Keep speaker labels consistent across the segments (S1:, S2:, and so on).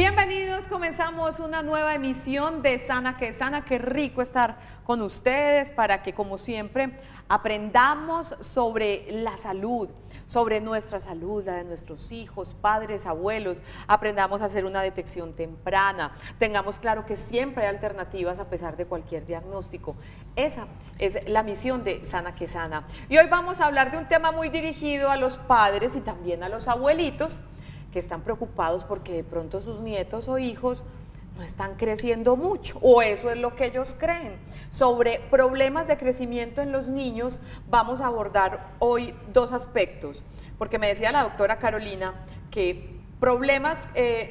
S1: Bienvenidos, comenzamos una nueva emisión de Sana que Sana. Qué rico estar con ustedes para que, como siempre, aprendamos sobre la salud, sobre nuestra salud, la de nuestros hijos, padres, abuelos, aprendamos a hacer una detección temprana, tengamos claro que siempre hay alternativas a pesar de cualquier diagnóstico. Esa es la misión de Sana que Sana. Y hoy vamos a hablar de un tema muy dirigido a los padres y también a los abuelitos, que están preocupados porque de pronto sus nietos o hijos no están creciendo mucho, o eso es lo que ellos creen. Sobre problemas de crecimiento en los niños vamos a abordar hoy dos aspectos, porque me decía la doctora Carolina que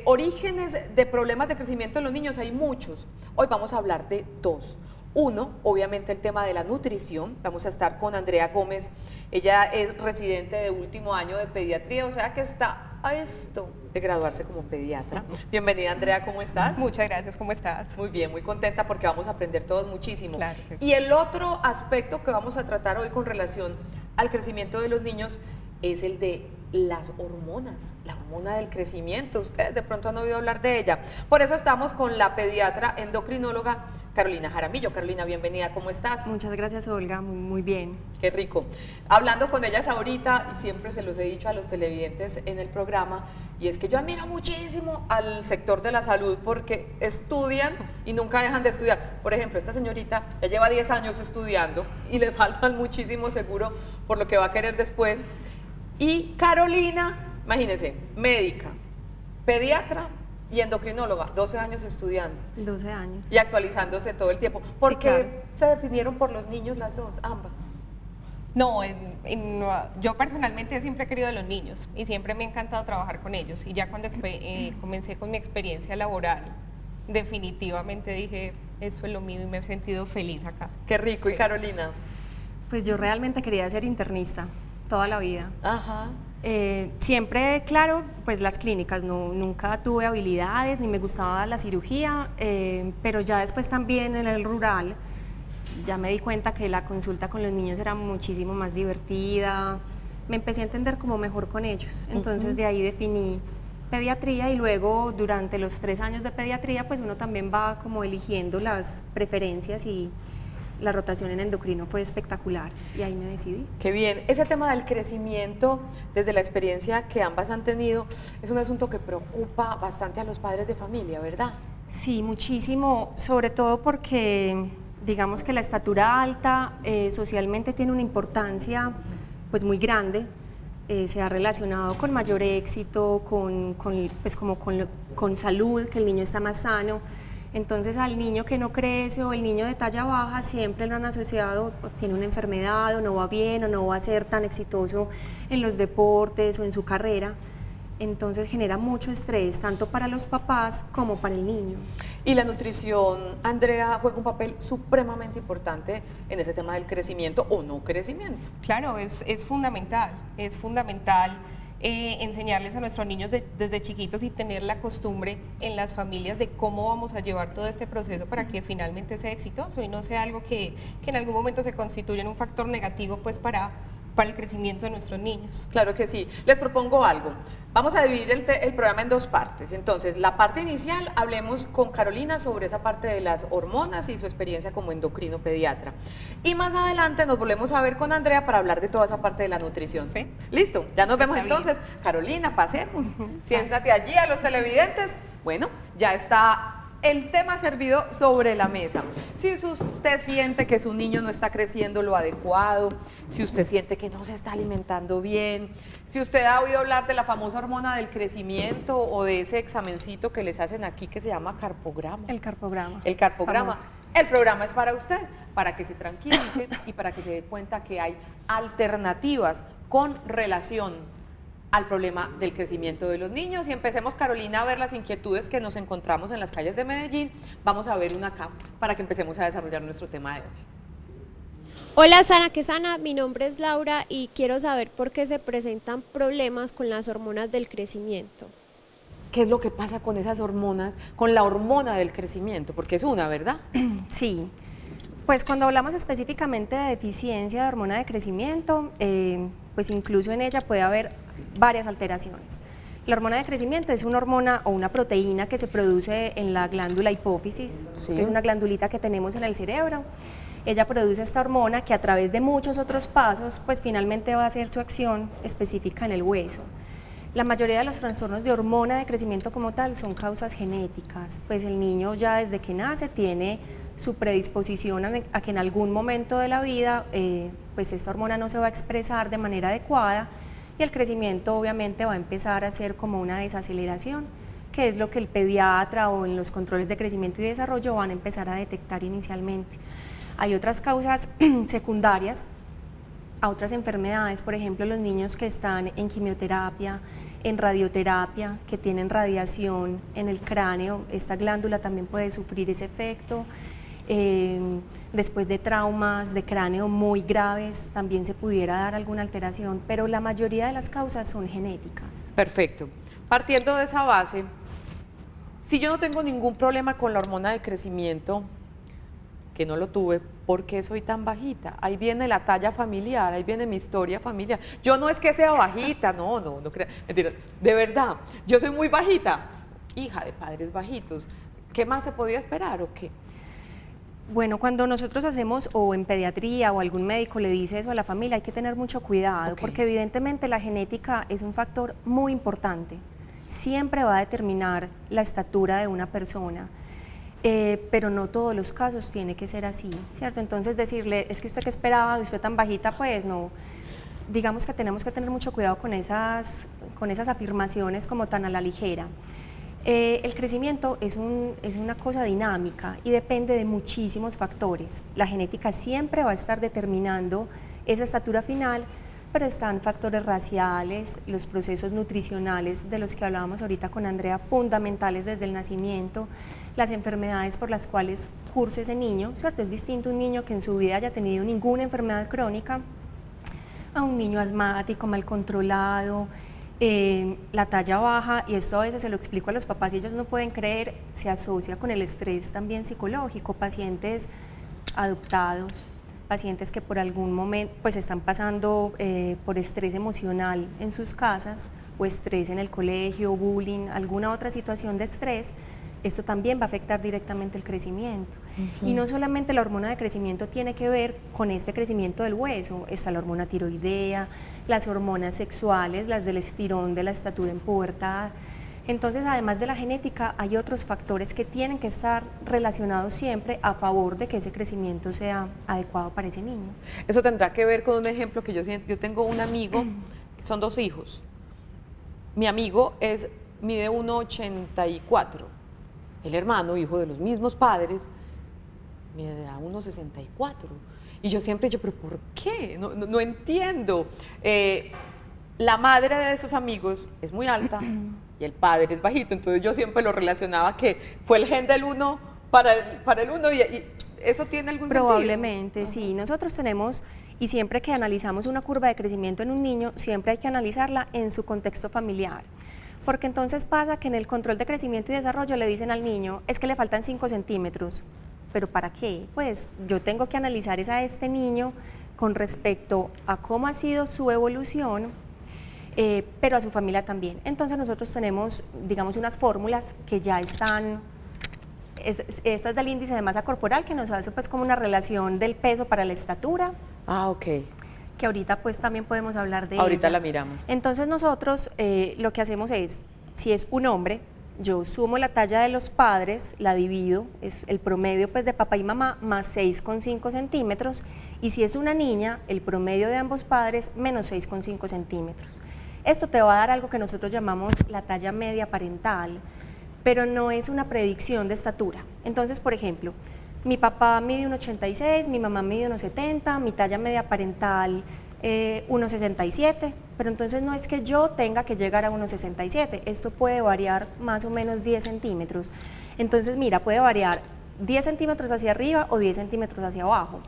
S1: orígenes de problemas de crecimiento en los niños hay muchos. Hoy vamos a hablar de dos. Uno, obviamente el tema de la nutrición. Vamos a estar con Andrea Gómez. Ella es residente de último año de pediatría, o sea que está a esto de graduarse como pediatra. Bienvenida, Andrea, ¿cómo estás?
S2: Muchas gracias, ¿cómo estás?
S1: Muy bien, muy contenta porque vamos a aprender todos muchísimo.
S2: Claro que sí.
S1: Y el otro aspecto que vamos a tratar hoy con relación al crecimiento de los niños es el de las hormonas, la hormona del crecimiento. Ustedes de pronto han oído hablar de ella. Por eso estamos con la pediatra endocrinóloga Carolina Jaramillo. Carolina, bienvenida, ¿cómo estás?
S3: Muchas gracias, Olga, muy bien.
S1: Qué rico. Hablando con ellas ahorita, y siempre se los he dicho a los televidentes en el programa, y es que yo admiro muchísimo al sector de la salud porque estudian y nunca dejan de estudiar. Por ejemplo, esta señorita ya lleva 10 años estudiando y le faltan muchísimo seguro por lo que va a querer después. Y Carolina, imagínense, médica, pediatra y endocrinóloga, 12 años estudiando.
S3: 12 años.
S1: Y actualizándose todo el tiempo. ¿Por
S3: Sí,
S1: qué
S3: claro.
S1: se definieron por los niños las dos, ambas?
S2: No, yo personalmente siempre he querido a los niños y siempre me ha encantado trabajar con ellos. Y ya cuando comencé con mi experiencia laboral, definitivamente dije, esto es lo mío y me he sentido feliz acá.
S1: Qué rico. ¿Y Carolina?
S3: Pues yo realmente quería ser internista toda la vida.
S1: Ajá.
S3: Siempre, claro, pues las clínicas, nunca tuve habilidades ni me gustaba la cirugía, pero ya después también en el rural ya me di cuenta que la consulta con los niños era muchísimo más divertida, me empecé a entender como mejor con ellos, entonces de ahí definí pediatría y luego durante los 3 años de pediatría pues uno también va como eligiendo las preferencias y la rotación en endocrino fue espectacular y ahí me decidí.
S1: Qué bien. Ese tema del crecimiento, desde la experiencia que ambas han tenido, es un asunto que preocupa bastante a los padres de familia, ¿verdad?
S3: Sí, muchísimo, sobre todo porque digamos que la estatura alta socialmente tiene una importancia pues muy grande, se ha relacionado con mayor éxito, con salud, que el niño está más sano. Entonces al niño que no crece o el niño de talla baja siempre lo han asociado, o tiene una enfermedad o no va bien o no va a ser tan exitoso en los deportes o en su carrera. Entonces genera mucho estrés tanto para los papás como para el niño.
S1: Y la nutrición, Andrea, juega un papel supremamente importante en ese tema del crecimiento o no crecimiento.
S2: Claro, es fundamental, enseñarles a nuestros niños desde chiquitos y tener la costumbre en las familias de cómo vamos a llevar todo este proceso para que finalmente sea exitoso y no sea algo que en algún momento se constituya en un factor negativo pues para el crecimiento de nuestros niños.
S1: Claro que sí. Les propongo algo. Vamos a dividir el programa en dos partes. Entonces, la parte inicial, hablemos con Carolina sobre esa parte de las hormonas y su experiencia como endocrino pediatra. Y más adelante nos volvemos a ver con Andrea para hablar de toda esa parte de la nutrición.
S2: ¿Sí?
S1: Listo, ya nos vemos
S2: Está
S1: entonces. Carolina, pasemos. Siéntate allí a los televidentes. Bueno, ya está el tema servido sobre la mesa. Si usted siente que su niño no está creciendo lo adecuado, si usted siente que no se está alimentando bien, si usted ha oído hablar de la famosa hormona del crecimiento o de ese examencito que les hacen aquí que se llama carpograma.
S3: El carpograma.
S1: El carpograma.
S3: Famoso.
S1: El programa es para usted, para que se tranquilice y para que se dé cuenta que hay alternativas con relación al problema del crecimiento de los niños. Y empecemos, Carolina, a ver las inquietudes que nos encontramos en las calles de Medellín. Vamos a ver una acá para que empecemos a desarrollar nuestro tema de hoy.
S4: Hola Sana que Sana, mi nombre es Laura y quiero saber por qué se presentan problemas con las hormonas del crecimiento.
S1: ¿Qué es lo que pasa con esas hormonas, con la hormona del crecimiento? Porque es una, ¿verdad?
S3: Sí, pues cuando hablamos específicamente de deficiencia de hormona de crecimiento, pues incluso en ella puede haber varias alteraciones. La hormona de crecimiento es una hormona o una proteína que se produce en la glándula hipófisis,
S1: Sí.
S3: que es una glandulita que tenemos en el cerebro. Ella produce esta hormona que a través de muchos otros pasos, pues finalmente va a hacer su acción específica en el hueso. La mayoría de los trastornos de hormona de crecimiento como tal son causas genéticas, pues el niño ya desde que nace tiene su predisposición a que en algún momento de la vida pues esta hormona no se va a expresar de manera adecuada y el crecimiento obviamente va a empezar a ser como una desaceleración, que es lo que el pediatra o en los controles de crecimiento y desarrollo van a empezar a detectar inicialmente. Hay otras causas secundarias a otras enfermedades, por ejemplo los niños que están en quimioterapia, en radioterapia, que tienen radiación en el cráneo, esta glándula también puede sufrir ese efecto. Después de traumas de cráneo muy graves también se pudiera dar alguna alteración, pero la mayoría de las causas son genéticas.
S1: Perfecto. Partiendo de esa base, si yo no tengo ningún problema con la hormona de crecimiento, que no lo tuve, ¿por qué soy tan bajita? Ahí viene la talla familiar, ahí viene mi historia familiar. Yo no es que sea bajita, no crea, mentira, de verdad, yo soy muy bajita, hija de padres bajitos. ¿Qué más se podía esperar o qué?
S3: Bueno, cuando nosotros hacemos o en pediatría o algún médico le dice eso a la familia, hay que tener mucho cuidado,
S1: Ok.
S3: porque evidentemente la genética es un factor muy importante. Siempre va a determinar la estatura de una persona, pero no todos los casos tiene que ser así, ¿cierto? Entonces decirle, es que usted qué esperaba, de usted tan bajita, pues no. Digamos que tenemos que tener mucho cuidado con esas afirmaciones como tan a la ligera. El crecimiento es una cosa dinámica y depende de muchísimos factores. La genética siempre va a estar determinando esa estatura final, pero están factores raciales, los procesos nutricionales de los que hablábamos ahorita con Andrea, fundamentales desde el nacimiento, las enfermedades por las cuales cursa ese niño, ¿cierto? Es distinto un niño que en su vida haya tenido ninguna enfermedad crónica a un niño asmático, mal controlado, la talla baja, y esto a veces se lo explico a los papás y ellos no pueden creer, se asocia con el estrés también psicológico, pacientes adoptados, pacientes que por algún momento pues están pasando por estrés emocional en sus casas o estrés en el colegio, bullying, alguna otra situación de estrés, esto también va a afectar directamente el crecimiento. Y no solamente la hormona de crecimiento tiene que ver con este crecimiento del hueso, está la hormona tiroidea, las hormonas sexuales, las del estirón, de la estatura en pubertad. Entonces, además de la genética, hay otros factores que tienen que estar relacionados siempre a favor de que ese crecimiento sea adecuado para ese niño.
S1: Eso tendrá que ver con un ejemplo que yo siento. Yo tengo un amigo, son 2 hijos. Mi amigo mide 1,84. El hermano, hijo de los mismos padres, mide 1,64. Y yo siempre, pero ¿por qué? No entiendo. La madre de esos amigos es muy alta y el padre es bajito, entonces yo siempre lo relacionaba que fue el gen del uno para el uno y ¿eso tiene algún sentido?
S3: Probablemente, sí. Nosotros tenemos, y siempre que analizamos una curva de crecimiento en un niño, siempre hay que analizarla en su contexto familiar. Porque entonces pasa que en el control de crecimiento y desarrollo le dicen al niño, es que le faltan 5 centímetros. ¿Pero para qué? Pues yo tengo que analizar a este niño con respecto a cómo ha sido su evolución, pero a su familia también. Entonces nosotros tenemos, digamos, unas fórmulas que ya están, esta es del índice de masa corporal, que nos hace pues como una relación del peso para la estatura.
S1: Ah, ok.
S3: Que ahorita pues también podemos hablar de
S1: Ahorita
S3: ella.
S1: la miramos.
S3: Entonces nosotros lo que hacemos es, si es un hombre, yo sumo la talla de los padres, la divido, es el promedio pues de papá y mamá, más 6,5 centímetros, y si es una niña, el promedio de ambos padres, menos 6,5 centímetros. Esto te va a dar algo que nosotros llamamos la talla media parental, pero no es una predicción de estatura. Entonces, por ejemplo, mi papá mide 1,86, mi mamá mide 1,70, mi talla media parental 1,67, pero entonces no es que yo tenga que llegar a 1,67, esto puede variar más o menos 10 centímetros. Entonces mira, puede variar 10 centímetros hacia arriba o 10 centímetros hacia abajo.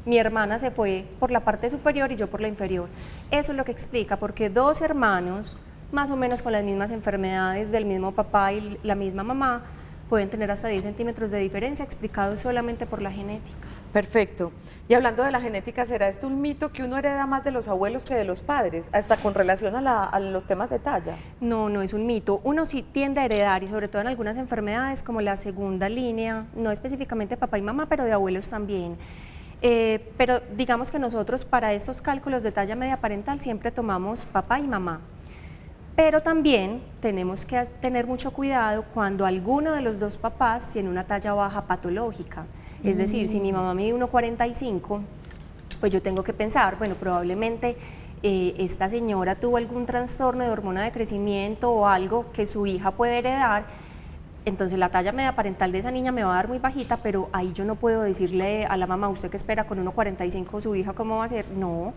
S3: Mi hermana se fue por la parte superior y yo por la inferior. Eso es lo que explica por qué 2 hermanos, más o menos con las mismas enfermedades del mismo papá y la misma mamá, pueden tener hasta 10 centímetros de diferencia explicados solamente por la genética.
S1: Perfecto. Y hablando de la genética, ¿será esto un mito que uno hereda más de los abuelos que de los padres, hasta con relación a los temas de talla?
S3: No, no es un mito. Uno sí tiende a heredar y sobre todo en algunas enfermedades como la segunda línea, no específicamente papá y mamá, pero de abuelos también. Pero digamos que nosotros para estos cálculos de talla media parental siempre tomamos papá y mamá. Pero también tenemos que tener mucho cuidado cuando alguno de los dos papás tiene una talla baja patológica. Es decir, si mi mamá mide 1,45, pues yo tengo que pensar, bueno, probablemente esta señora tuvo algún trastorno de hormona de crecimiento o algo que su hija puede heredar, entonces la talla media parental de esa niña me va a dar muy bajita, pero ahí yo no puedo decirle a la mamá, usted que espera con 1,45 su hija, ¿cómo va a ser? No,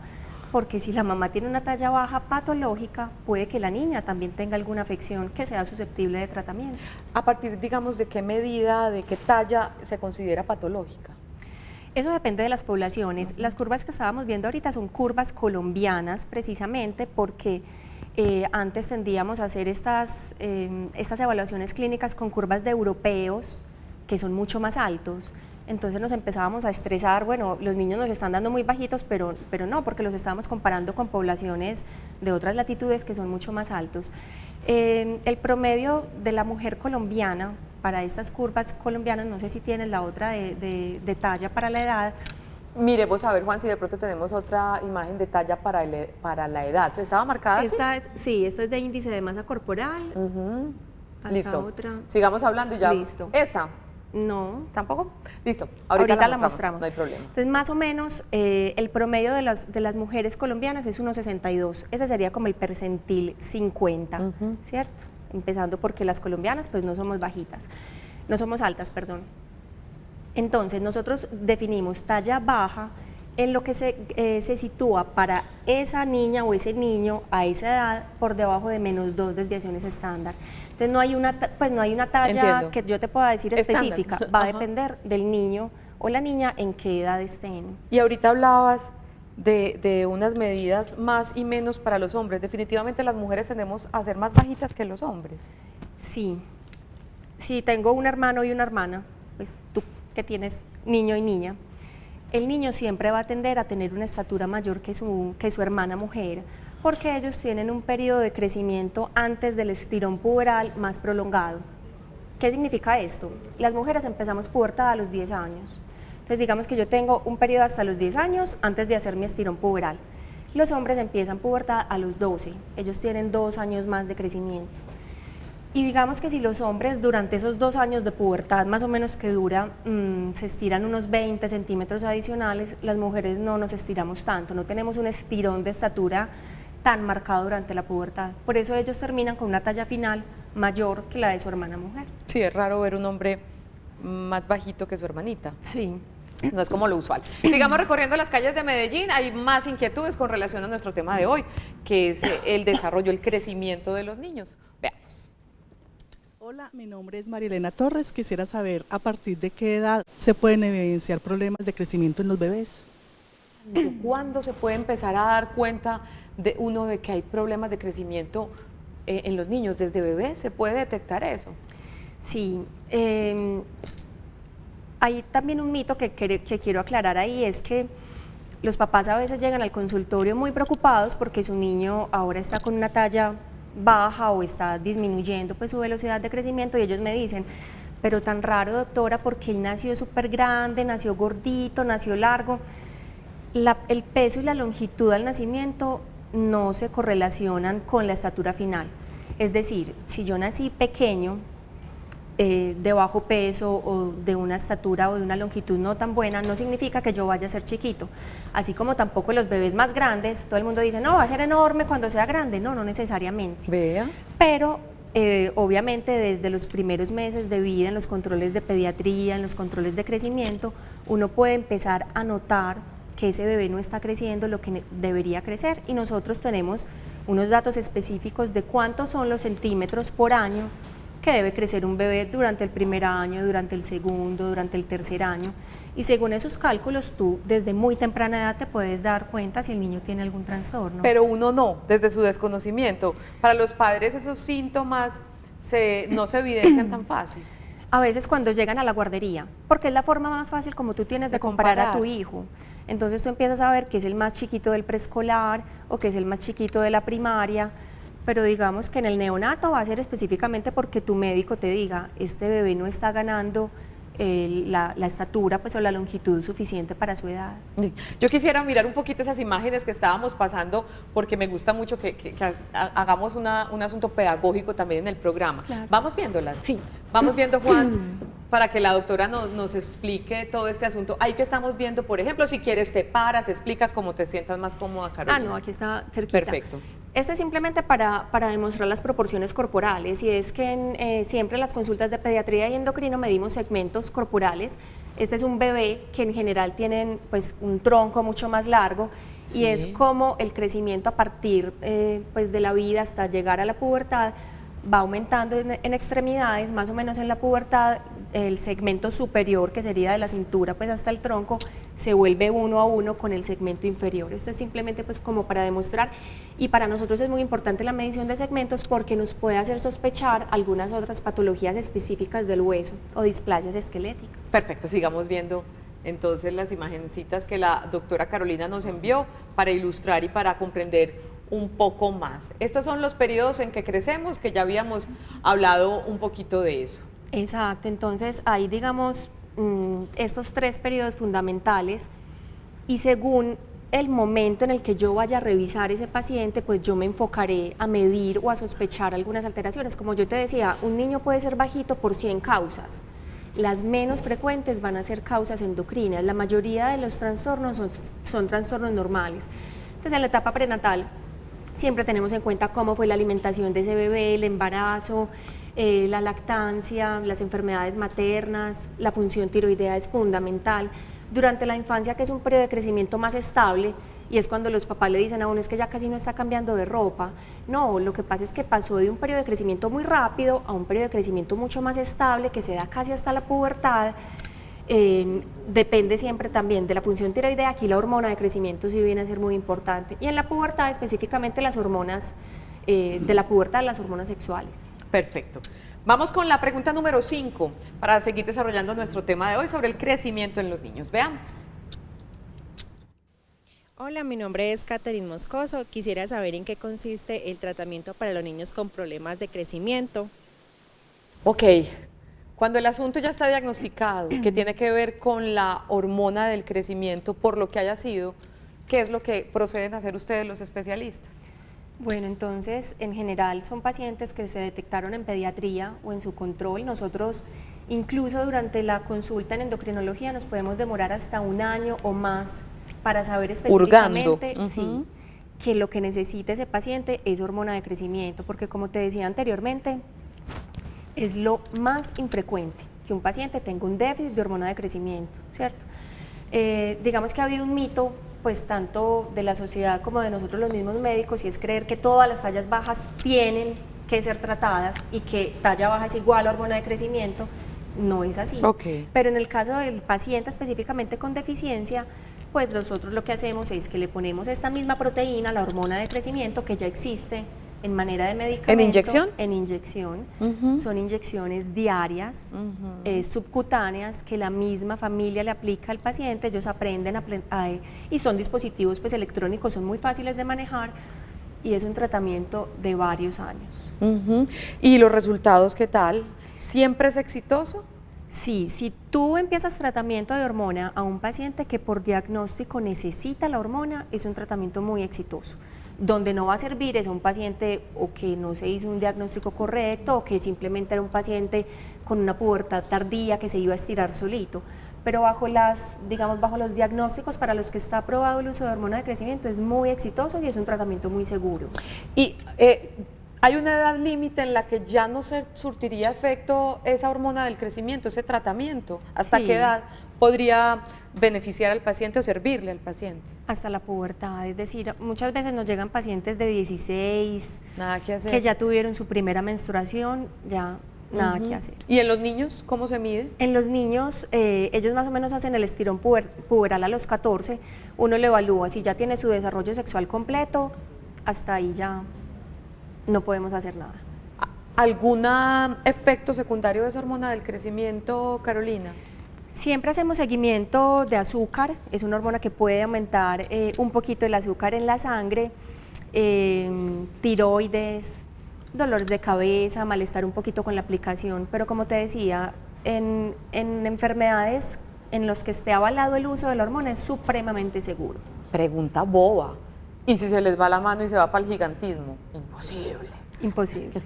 S3: porque si la mamá tiene una talla baja patológica, puede que la niña también tenga alguna afección que sea susceptible de tratamiento.
S1: A partir, digamos, de qué medida, de qué talla se considera patológica.
S3: Eso depende de las poblaciones. Las curvas que estábamos viendo ahorita son curvas colombianas, precisamente porque antes tendíamos a hacer estas evaluaciones clínicas con curvas de europeos, que son mucho más altos. Entonces nos empezábamos a estresar, bueno, los niños nos están dando muy bajitos, pero no, porque los estábamos comparando con poblaciones de otras latitudes que son mucho más altos. El promedio de la mujer colombiana, para estas curvas colombianas, no sé si tienes la otra de talla para la edad.
S1: Miremos a ver, Juan, si de pronto tenemos otra imagen de talla para la edad. ¿Estaba marcada así?
S3: Sí, esta es de índice de masa corporal. Acá
S1: Listo.
S3: otra.
S1: Sigamos hablando y ya.
S3: Listo.
S1: ¿Esta?
S3: No.
S1: ¿Tampoco? Listo.
S3: Ahorita la mostramos.
S1: No hay problema.
S3: Entonces, más o menos, el promedio de las mujeres colombianas es 1,62. Ese sería como el percentil 50, ¿cierto? Empezando porque las colombianas pues no somos bajitas, no somos altas, perdón. Entonces, nosotros definimos talla baja en lo que se sitúa para esa niña o ese niño a esa edad por debajo de -2 desviaciones estándar. Entonces no hay una talla
S1: Entiendo.
S3: que yo te pueda decir específica,
S1: Estándar.
S3: va a
S1: Ajá.
S3: depender del niño o la niña en qué edad estén.
S1: Y ahorita hablabas de unas medidas más y menos para los hombres. Definitivamente las mujeres tendemos a ser más bajitas que los hombres.
S3: Sí, si tengo un hermano y una hermana, pues tú que tienes niño y niña, el niño siempre va a tender a tener una estatura mayor que su hermana mujer, porque ellos tienen un periodo de crecimiento antes del estirón puberal más prolongado. ¿Qué significa esto? Las mujeres empezamos pubertad a los 10 años. Entonces digamos que yo tengo un periodo hasta los 10 años antes de hacer mi estirón puberal. Los hombres empiezan pubertad a los 12, ellos tienen 2 años más de crecimiento. Y digamos que si los hombres durante esos 2 años de pubertad más o menos que dura, se estiran unos 20 centímetros adicionales, las mujeres no nos estiramos tanto, no tenemos un estirón de estatura tan marcado durante la pubertad. Por eso ellos terminan con una talla final mayor que la de su hermana mujer.
S1: Sí, es raro ver un hombre más bajito que su hermanita.
S3: Sí.
S1: No es como lo usual. Sigamos recorriendo las calles de Medellín. Hay más inquietudes con relación a nuestro tema de hoy, que es el desarrollo, el crecimiento de los niños. Veamos.
S5: Hola, mi nombre es Marilena Torres. Quisiera saber a partir de qué edad se pueden evidenciar problemas de crecimiento en los bebés.
S1: ¿Cuándo se puede empezar a dar cuenta de que hay problemas de crecimiento en los niños? ¿Desde bebés se puede detectar eso?
S3: Sí, hay también un mito que quiero aclarar ahí, es que los papás a veces llegan al consultorio muy preocupados porque su niño ahora está con una talla baja o está disminuyendo pues su velocidad de crecimiento y ellos me dicen, pero tan raro doctora porque él nació súper grande, nació gordito, nació largo. El peso y la longitud al nacimiento no se correlacionan con la estatura final. Es decir, si yo nací pequeño, de bajo peso o de una estatura o de una longitud no tan buena, no significa que yo vaya a ser chiquito. Así como tampoco los bebés más grandes, todo el mundo dice, no, va a ser enorme cuando sea grande. No, no necesariamente.
S1: Vea.
S3: Pero obviamente desde los primeros meses de vida, en los controles de pediatría, en los controles de crecimiento, uno puede empezar a notar que ese bebé no está creciendo lo que debería crecer y nosotros tenemos unos datos específicos de cuántos son los centímetros por año que debe crecer un bebé durante el primer año, durante el segundo, durante el tercer año y según esos cálculos tú desde muy temprana edad te puedes dar cuenta si el niño tiene algún trastorno.
S1: Pero uno no, desde su desconocimiento. Para los padres esos síntomas no se evidencian tan fácil.
S3: A veces cuando llegan a la guardería, porque es la forma más fácil como tú tienes de comparar a tu hijo. Entonces tú empiezas a ver que es el más chiquito del preescolar o que es el más chiquito de la primaria, pero digamos que en el neonato va a ser específicamente porque tu médico te diga, este bebé no está ganando la estatura pues, o la longitud suficiente para su edad.
S1: Yo quisiera mirar un poquito esas imágenes que estábamos pasando porque me gusta mucho que hagamos un asunto pedagógico también en el programa.
S3: Claro.
S1: ¿Vamos viéndolas? Sí. Vamos viendo, Juan, para que la doctora nos explique todo este asunto. Ahí que estamos viendo, por ejemplo, si quieres te paras, te explicas cómo te sientas más cómoda, Carolina.
S3: Ah, no, aquí está cerquita.
S1: Perfecto.
S3: Este es simplemente para demostrar las proporciones corporales y es que siempre en las consultas de pediatría y endocrino medimos segmentos corporales. Este es un bebé que en general tienen pues, un tronco mucho más largo y es como el crecimiento a partir pues, de la vida hasta llegar a la pubertad va aumentando en extremidades, más o menos en la pubertad, el segmento superior, que sería de la cintura pues hasta el tronco, se vuelve uno a uno con el segmento inferior. Esto es simplemente pues como para demostrar, y para nosotros es muy importante la medición de segmentos porque nos puede hacer sospechar algunas otras patologías específicas del hueso o displasias esqueléticas.
S1: Perfecto, sigamos viendo entonces las imagencitas que la doctora Carolina nos envió para ilustrar y para comprender un poco más. Estos son los periodos en que crecemos, que ya habíamos hablado un poquito de eso.
S3: Exacto, entonces ahí digamos estos 3 periodos fundamentales y según el momento en el que yo vaya a revisar ese paciente, pues yo me enfocaré a medir o a sospechar algunas alteraciones. Como yo te decía, un niño puede ser bajito por 100 causas. Las menos frecuentes van a ser causas endocrinas. La mayoría de los trastornos son trastornos normales. Entonces en la etapa prenatal siempre tenemos en cuenta cómo fue la alimentación de ese bebé, el embarazo, la lactancia, las enfermedades maternas, la función tiroidea es fundamental. Durante la infancia, que es un periodo de crecimiento más estable, y es cuando los papás le dicen a uno es que ya casi no está cambiando de ropa. No, lo que pasa es que pasó de un periodo de crecimiento muy rápido a un periodo de crecimiento mucho más estable, que se da casi hasta la pubertad. Depende siempre también de la función tiroidea, aquí la hormona de crecimiento sí viene a ser muy importante, y en la pubertad específicamente las hormonas de la pubertad, las hormonas sexuales.
S1: Perfecto. Vamos con la pregunta número 5 para seguir desarrollando nuestro tema de hoy sobre el crecimiento en los niños. Veamos.
S6: Hola, mi nombre es Catherine Moscoso. Quisiera saber en qué consiste el tratamiento para los niños con problemas de crecimiento.
S1: Ok, cuando el asunto ya está diagnosticado, que tiene que ver con la hormona del crecimiento, por lo que haya sido, ¿qué es lo que proceden a hacer ustedes los especialistas?
S3: Bueno, entonces, en general son pacientes que se detectaron en pediatría o en su control. Nosotros, incluso durante la consulta en endocrinología, nos podemos demorar hasta 1 año o más para saber específicamente sí, que lo que necesita ese paciente es hormona de crecimiento, porque como te decía anteriormente, es lo más infrecuente que un paciente tenga un déficit de hormona de crecimiento, ¿cierto? Digamos que ha habido un mito, pues tanto de la sociedad como de nosotros los mismos médicos, y es creer que todas las tallas bajas tienen que ser tratadas y que talla baja es igual a hormona de crecimiento. No es así. Pero en el caso del paciente específicamente con deficiencia, pues nosotros lo que hacemos es que le ponemos esta misma proteína, la hormona de crecimiento, que ya existe en manera de medicamento.
S1: ¿En inyección?
S3: En inyección. Son inyecciones diarias, subcutáneas, que la misma familia le aplica al paciente. Ellos aprenden y son dispositivos pues, electrónicos, son muy fáciles de manejar, y es un tratamiento de varios años.
S1: ¿Y los resultados qué tal? ¿Siempre es exitoso?
S3: Sí, si tú empiezas tratamiento de hormona a un paciente que por diagnóstico necesita la hormona, es un tratamiento muy exitoso. Donde no va a servir es a un paciente o que no se hizo un diagnóstico correcto o que simplemente era un paciente con una pubertad tardía que se iba a estirar solito. Pero bajo los diagnósticos para los que está aprobado el uso de hormona de crecimiento es muy exitoso y es un tratamiento muy seguro.
S1: Y ¿hay una edad límite en la que ya no se surtiría efecto esa hormona del crecimiento, ese tratamiento? ¿Hasta qué edad podría beneficiar al paciente o servirle al paciente?
S3: Hasta la pubertad, es decir, muchas veces nos llegan pacientes de 16,
S1: nada que hacer,
S3: que ya tuvieron su primera menstruación, ya nada que hacer.
S1: ¿Y en los niños cómo se mide?
S3: En los niños, ellos más o menos hacen el estirón puberal a los 14, uno le evalúa si ya tiene su desarrollo sexual completo, hasta ahí ya no podemos hacer nada.
S1: ¿Algún efecto secundario de esa hormona del crecimiento, Carolina?
S3: Siempre hacemos seguimiento de azúcar, es una hormona que puede aumentar un poquito el azúcar en la sangre, tiroides, dolores de cabeza, malestar un poquito con la aplicación, pero como te decía, en enfermedades en las que esté avalado el uso de la hormona es supremamente seguro.
S1: Pregunta boba. ¿Y si se les va la mano y se va para el gigantismo? Imposible.
S3: Imposible.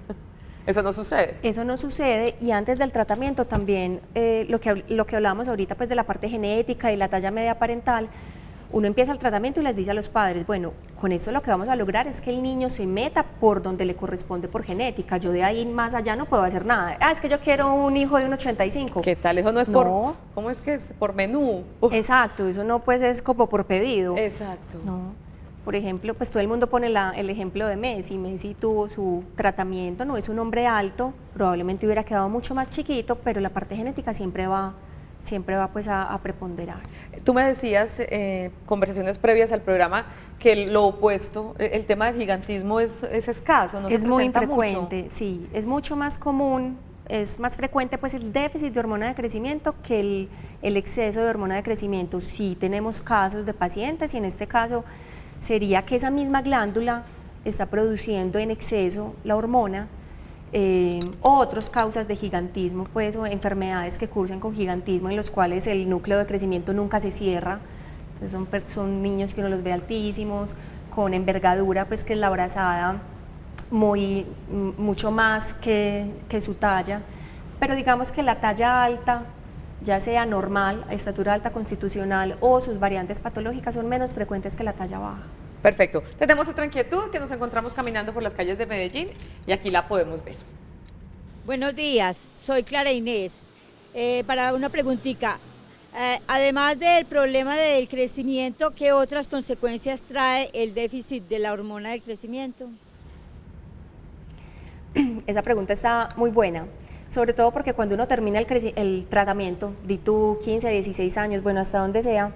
S1: Eso no sucede.
S3: Eso no sucede, y antes del tratamiento también, lo que hablábamos ahorita pues de la parte genética y la talla media parental, uno empieza el tratamiento y les dice a los padres, bueno, con eso lo que vamos a lograr es que el niño se meta por donde le corresponde por genética, yo de ahí más allá no puedo hacer nada. Es que yo quiero un hijo de 1,85.
S1: ¿Qué tal? Eso no es por, ¿cómo es que es? Por menú.
S3: Exacto, eso no pues es como por pedido.
S1: Exacto.
S3: No. Por ejemplo, pues todo el mundo pone el ejemplo de Messi. Messi tuvo su tratamiento, no es un hombre alto, probablemente hubiera quedado mucho más chiquito, pero la parte genética siempre va pues a preponderar.
S1: Tú me decías, conversaciones previas al programa, que lo opuesto, el tema del gigantismo es escaso, ¿no?
S3: Es muy infrecuente, sí, es mucho más común, es más frecuente pues el déficit de hormona de crecimiento que el exceso de hormona de crecimiento. Sí tenemos casos de pacientes, y en este caso sería que esa misma glándula está produciendo en exceso la hormona, o otras causas de gigantismo, pues, o enfermedades que cursan con gigantismo en los cuales el núcleo de crecimiento nunca se cierra. Entonces son niños que uno los ve altísimos, con envergadura, pues que es la brazada mucho más que su talla, pero digamos que la talla alta, ya sea normal, estatura alta constitucional o sus variantes patológicas, son menos frecuentes que la talla baja.
S1: Perfecto. Tenemos otra inquietud, que nos encontramos caminando por las calles de Medellín y aquí la podemos ver.
S7: Buenos días, soy Clara Inés. Para una preguntita, además del problema del crecimiento, ¿qué otras consecuencias trae el déficit de la hormona del crecimiento?
S3: Esa pregunta está muy buena, sobre todo porque cuando uno termina el tratamiento, di tú 15 a 16 años, bueno, hasta donde sea,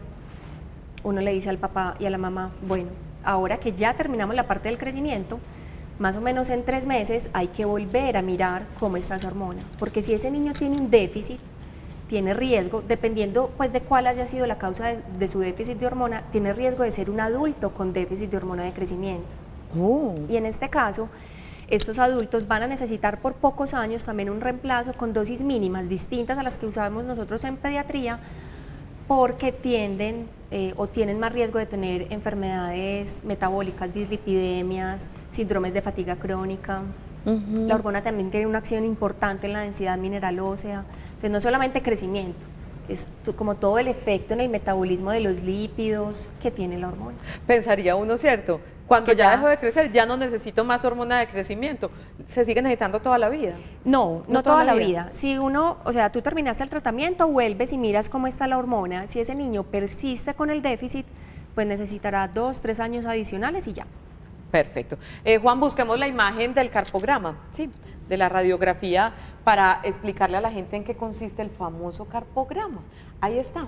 S3: uno le dice al papá y a la mamá, bueno, ahora que ya terminamos la parte del crecimiento, más o menos en 3 meses hay que volver a mirar cómo está esa hormona, porque si ese niño tiene un déficit, tiene riesgo, dependiendo pues de cuál haya sido la causa de su déficit de hormona, tiene riesgo de ser un adulto con déficit de hormona de crecimiento. Y en este caso, estos adultos van a necesitar por pocos años también un reemplazo con dosis mínimas distintas a las que usamos nosotros en pediatría, porque tienden o tienen más riesgo de tener enfermedades metabólicas, dislipidemias, síndromes de fatiga crónica. La hormona también tiene una acción importante en la densidad mineral ósea, entonces no solamente crecimiento, es como todo el efecto en el metabolismo de los lípidos que tiene la hormona.
S1: Pensaría uno, ¿cierto? Cuando ya dejo de crecer, ya no necesito más hormona de crecimiento. ¿Se sigue necesitando toda la vida?
S3: No toda la vida. Si uno, o sea, tú terminaste el tratamiento, vuelves y miras cómo está la hormona. Si ese niño persiste con el déficit, pues necesitará 2, 3 años adicionales y ya.
S1: Perfecto. Juan, busquemos la imagen del carpograma, ¿sí? De la radiografía, para explicarle a la gente en qué consiste el famoso carpograma. Ahí está,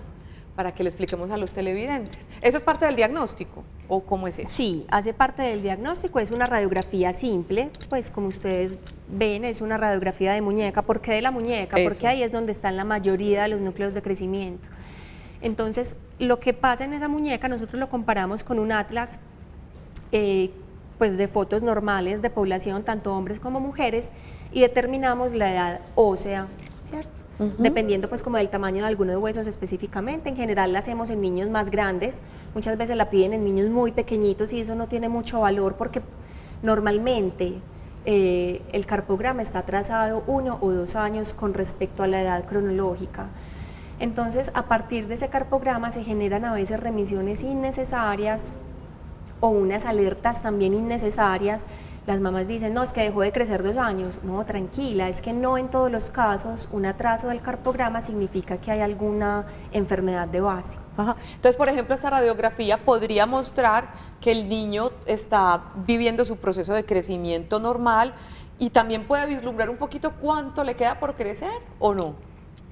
S1: para que le expliquemos a los televidentes. ¿Eso es parte del diagnóstico o cómo es eso?
S3: Sí, hace parte del diagnóstico, es una radiografía simple, pues como ustedes ven, es una radiografía de muñeca. ¿Por qué de la muñeca?
S1: Eso.
S3: Porque ahí es donde están la mayoría de los núcleos de crecimiento. Entonces, lo que pasa en esa muñeca, nosotros lo comparamos con un atlas pues de fotos normales de población, tanto hombres como mujeres, y determinamos la edad ósea, ¿cierto? Dependiendo pues como del tamaño de algunos huesos específicamente. En general la hacemos en niños más grandes, muchas veces la piden en niños muy pequeñitos y eso no tiene mucho valor porque normalmente el carpograma está trazado 1 o 2 años con respecto a la edad cronológica. Entonces, a partir de ese carpograma se generan a veces remisiones innecesarias o unas alertas también innecesarias. Las mamás dicen, no, es que dejó de crecer 2 años. No, tranquila, es que no en todos los casos un atraso del carpograma significa que hay alguna enfermedad de base.
S1: Ajá. Entonces, por ejemplo, esta radiografía podría mostrar que el niño está viviendo su proceso de crecimiento normal y también puede vislumbrar un poquito cuánto le queda por crecer o no.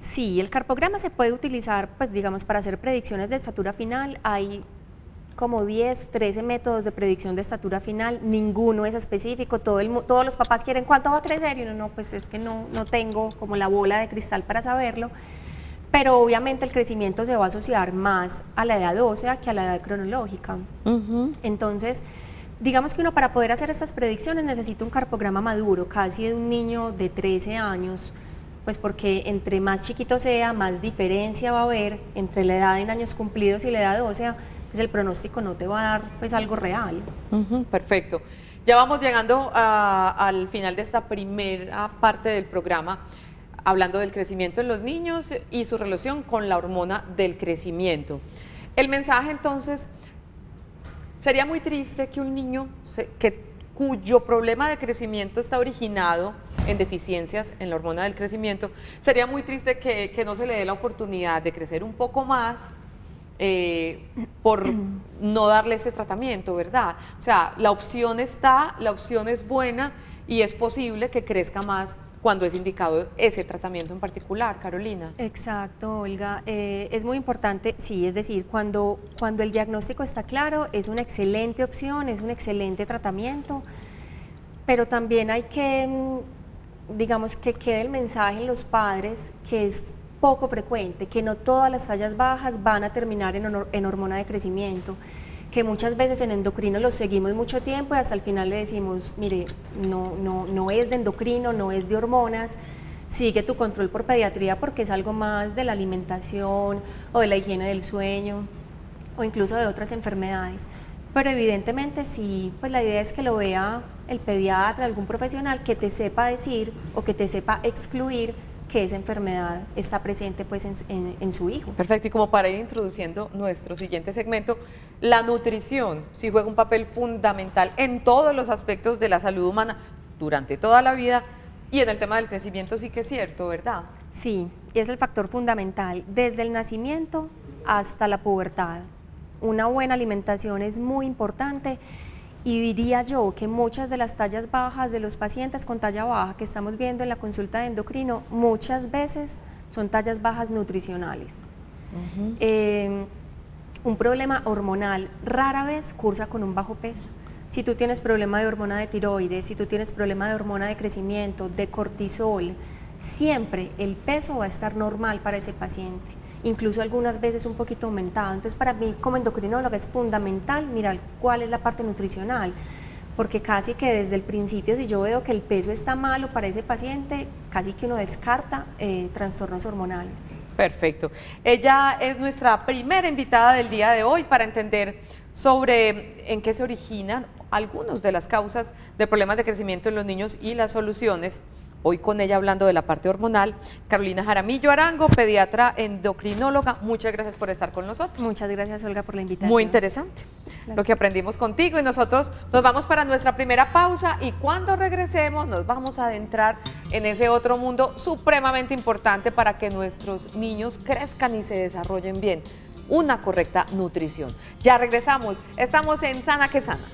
S3: Sí, el carpograma se puede utilizar, pues digamos, para hacer predicciones de estatura final. Hay como 10, 13 métodos de predicción de estatura final, ninguno es específico, todos los papás quieren cuánto va a crecer y uno no, pues es que no tengo como la bola de cristal para saberlo, pero obviamente el crecimiento se va a asociar más a la edad ósea que a la edad cronológica. Entonces, digamos que uno para poder hacer estas predicciones necesita un carpograma maduro, casi de un niño de 13 años, pues porque entre más chiquito sea, más diferencia va a haber entre la edad en años cumplidos y la edad ósea, pues el pronóstico no te va a dar pues algo real.
S1: Perfecto. Ya vamos llegando al final de esta primera parte del programa, hablando del crecimiento en los niños y su relación con la hormona del crecimiento. El mensaje entonces, sería muy triste que un niño cuyo problema de crecimiento está originado en deficiencias en la hormona del crecimiento, sería muy triste que no se le dé la oportunidad de crecer un poco más por no darle ese tratamiento, ¿verdad? O sea, la opción está, la opción es buena y es posible que crezca más cuando es indicado ese tratamiento en particular, Carolina.
S3: Exacto, Olga. Es muy importante, sí, es decir, cuando el diagnóstico está claro, es una excelente opción, es un excelente tratamiento, pero también hay que, digamos, que quede el mensaje en los padres que es poco frecuente, que no todas las tallas bajas van a terminar en hormona de crecimiento, que muchas veces en endocrino los seguimos mucho tiempo y hasta el final le decimos, mire, no es de endocrino, no es de hormonas, sigue tu control por pediatría porque es algo más de la alimentación o de la higiene del sueño o incluso de otras enfermedades. Pero evidentemente sí, pues la idea es que lo vea el pediatra, algún profesional que te sepa decir o que te sepa excluir que esa enfermedad está presente pues en su hijo.
S1: Perfecto, y como para ir introduciendo nuestro siguiente segmento, la nutrición sí juega un papel fundamental en todos los aspectos de la salud humana durante toda la vida y en el tema del crecimiento sí que es cierto, ¿verdad?
S3: Sí, y es el factor fundamental desde el nacimiento hasta la pubertad. Una buena alimentación es muy importante y diría yo que muchas de las tallas bajas de los pacientes con talla baja que estamos viendo en la consulta de endocrino, muchas veces son tallas bajas nutricionales. Un problema hormonal rara vez cursa con un bajo peso. Si tú tienes problema de hormona de tiroides, si tú tienes problema de hormona de crecimiento, de cortisol, siempre el peso va a estar normal para ese paciente, incluso algunas veces un poquito aumentado. Entonces para mí como endocrinóloga es fundamental mirar cuál es la parte nutricional, porque casi que desde el principio si yo veo que el peso está malo para ese paciente, casi que uno descarta trastornos hormonales.
S1: Perfecto. Ella es nuestra primera invitada del día de hoy para entender sobre en qué se originan algunas de las causas de problemas de crecimiento en los niños y las soluciones. Hoy con ella hablando de la parte hormonal, Carolina Jaramillo Arango, pediatra endocrinóloga. Muchas gracias por estar con nosotros.
S3: Muchas gracias, Olga, por la invitación.
S1: Muy interesante lo que aprendimos contigo y nosotros nos vamos para nuestra primera pausa y cuando regresemos nos vamos a adentrar en ese otro mundo supremamente importante para que nuestros niños crezcan y se desarrollen bien, una correcta nutrición. Ya regresamos, estamos en Sana que Sana.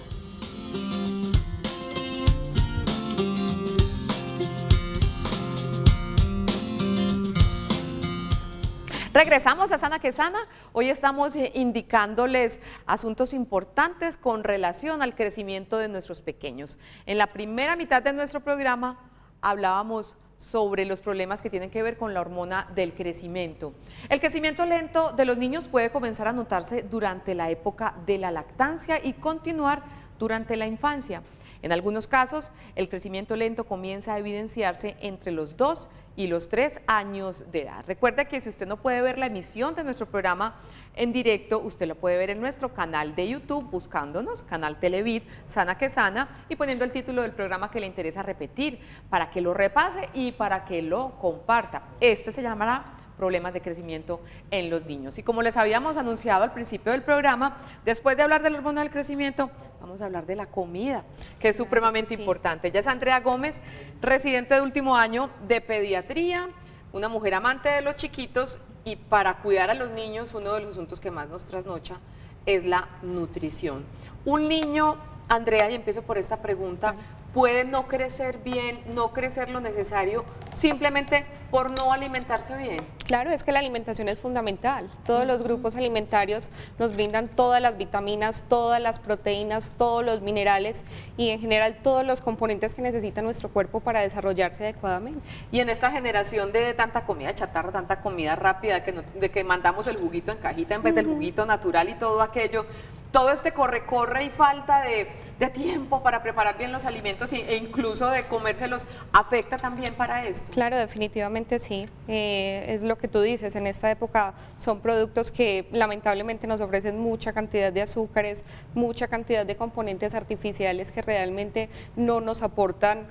S1: Regresamos a Sana que Sana. Hoy estamos indicándoles asuntos importantes con relación al crecimiento de nuestros pequeños. En la primera mitad de nuestro programa hablábamos sobre los problemas que tienen que ver con la hormona del crecimiento. El crecimiento lento de los niños puede comenzar a notarse durante la época de la lactancia y continuar durante la infancia. En algunos casos, el crecimiento lento comienza a evidenciarse entre los 2 y los 3 años de edad. Recuerde que si usted no puede ver la emisión de nuestro programa en directo, usted lo puede ver en nuestro canal de YouTube, buscándonos, canal Televid, Sana que Sana, y poniendo el título del programa que le interesa repetir, para que lo repase y para que lo comparta. Este se llamará Problemas de crecimiento en los niños. Y como les habíamos anunciado al principio del programa, después de hablar de la hormona del crecimiento, vamos a hablar de la comida, que es supremamente importante. Ella es Andrea Gómez, residente de último año de pediatría, una mujer amante de los chiquitos y para cuidar a los niños, uno de los asuntos que más nos trasnocha es la nutrición. Un niño, Andrea, y empiezo por esta pregunta, puede no crecer bien, no crecer lo necesario, simplemente por no alimentarse bien.
S2: Claro, es que la alimentación es fundamental. Todos los grupos alimentarios nos brindan todas las vitaminas, todas las proteínas, todos los minerales y en general todos los componentes que necesita nuestro cuerpo para desarrollarse adecuadamente.
S1: Y en esta generación de tanta comida chatarra, tanta comida rápida, de que mandamos el juguito en cajita en vez del juguito natural y todo aquello, todo este corre y falta de tiempo para preparar bien los alimentos e incluso de comérselos, afecta también para esto.
S2: Claro, definitivamente sí. Es lo que tú dices, en esta época son productos que lamentablemente nos ofrecen mucha cantidad de azúcares, mucha cantidad de componentes artificiales que realmente no nos aportan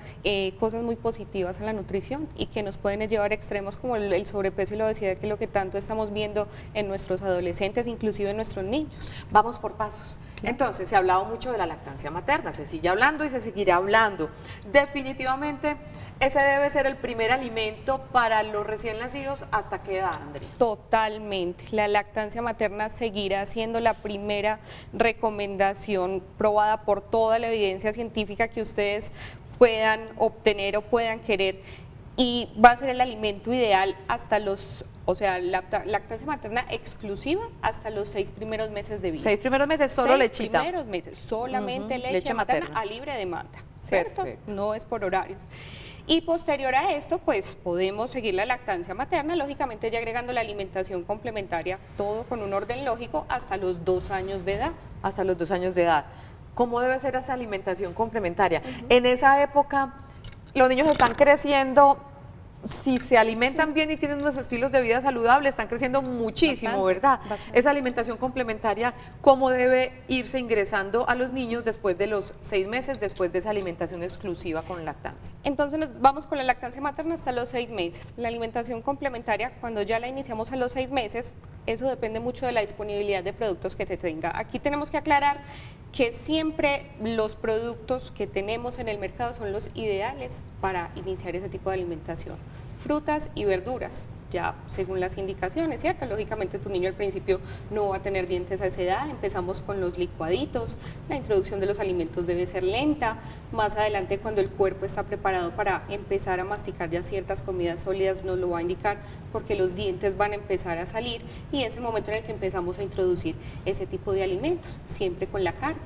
S2: cosas muy positivas a la nutrición y que nos pueden llevar a extremos como el sobrepeso y la obesidad, que es lo que tanto estamos viendo en nuestros adolescentes, inclusive en nuestros niños.
S1: Vamos por pasos. Entonces, se ha hablado mucho de la lactancia materna, se sigue hablando y se seguirá hablando. Definitivamente, ese debe ser el primer alimento para los recién nacidos. ¿Hasta qué edad, Andrea?
S2: Totalmente. La lactancia materna seguirá siendo la primera recomendación probada por toda la evidencia científica que ustedes puedan obtener o puedan querer, y va a ser el alimento ideal hasta los, o sea, lactancia materna exclusiva hasta los 6 primeros meses de vida.
S1: 6 primeros meses, solo
S2: 6
S1: lechita.
S2: primeros meses, solamente leche,
S1: leche
S2: materna
S1: materna.
S2: a libre demanda, ¿cierto?
S1: Perfecto.
S2: No es por horarios. Y posterior a esto, pues podemos seguir la lactancia materna, lógicamente ya agregando la alimentación complementaria, todo con un orden lógico, hasta los 2 años de edad.
S1: Hasta los 2 años de edad. ¿Cómo debe ser esa alimentación complementaria? En esa época, los niños están creciendo, si se alimentan bien y tienen unos estilos de vida saludables, están creciendo muchísimo,
S2: Bastante,
S1: ¿verdad?
S2: bastante.
S1: Esa alimentación complementaria, ¿cómo debe irse ingresando a los niños después de los 6 meses, después de esa alimentación exclusiva con lactancia?
S2: Entonces nos vamos con la lactancia materna hasta los 6 meses. La alimentación complementaria, cuando ya la iniciamos a los 6 meses, eso depende mucho de la disponibilidad de productos que se tenga. Aquí tenemos que aclarar que siempre los productos que tenemos en el mercado son los ideales para iniciar ese tipo de alimentación. Frutas y verduras, ya según las indicaciones, ¿cierto? Lógicamente tu niño al principio no va a tener dientes a esa edad, empezamos con los licuaditos, la introducción de los alimentos debe ser lenta, más adelante cuando el cuerpo está preparado para empezar a masticar ya ciertas comidas sólidas nos lo va a indicar porque los dientes van a empezar a salir y es el momento en el que empezamos a introducir ese tipo de alimentos, siempre con la carne.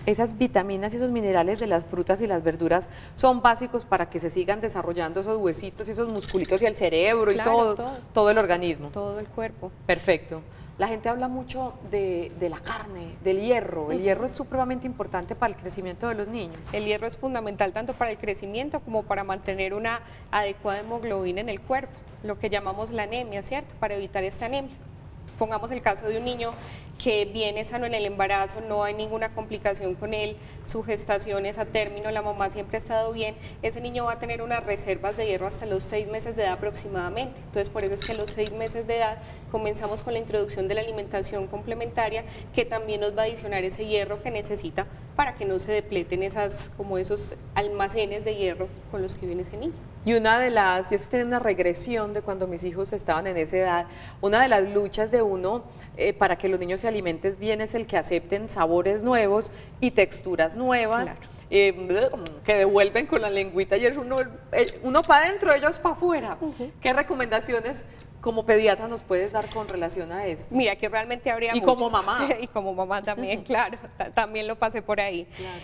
S1: Esas vitaminas y esos minerales de las frutas y las verduras son básicos para que se sigan desarrollando esos huesitos y esos musculitos y el cerebro
S2: Claro,
S1: y todo el organismo.
S2: Todo el cuerpo.
S1: Perfecto. La gente habla mucho de la carne, del hierro. El hierro es supremamente importante para el crecimiento de los niños.
S2: El hierro es fundamental tanto para el crecimiento como para mantener una adecuada hemoglobina en el cuerpo, lo que llamamos la anemia, ¿cierto? Para evitar esta anemia. Pongamos el caso de un niño que viene sano en el embarazo, no hay ninguna complicación con él, su gestación es a término, la mamá siempre ha estado bien, ese niño va a tener unas reservas de hierro hasta los 6 meses de edad aproximadamente. Entonces por eso es que a los 6 meses de edad comenzamos con la introducción de la alimentación complementaria que también nos va a adicionar ese hierro que necesita para que no se depleten esos almacenes de hierro con los que viene ese niño.
S1: Y yo estoy teniendo una regresión de cuando mis hijos estaban en esa edad, una de las luchas de uno para que los niños se alimenten bien es el que acepten sabores nuevos y texturas nuevas, que devuelven con la lengüita y es uno para adentro, ellos para afuera. ¿Qué recomendaciones como pediatra nos puedes dar con relación a esto?
S2: Mira, que realmente habría
S1: Y
S2: muchas.
S1: como mamá.
S2: Y como mamá también, claro, también lo pasé por ahí.
S1: Claro.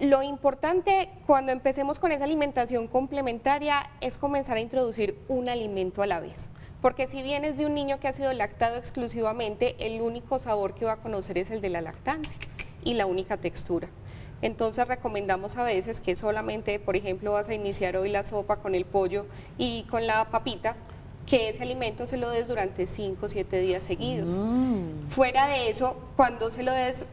S2: Lo importante cuando empecemos con esa alimentación complementaria es comenzar a introducir un alimento a la vez. Porque si vienes de un niño que ha sido lactado exclusivamente, el único sabor que va a conocer es el de la lactancia y la única textura. Entonces recomendamos a veces que solamente, por ejemplo, vas a iniciar hoy la sopa con el pollo y con la papita, que ese alimento se lo des durante 5 o 7 días seguidos. Fuera de eso, cuando se lo des,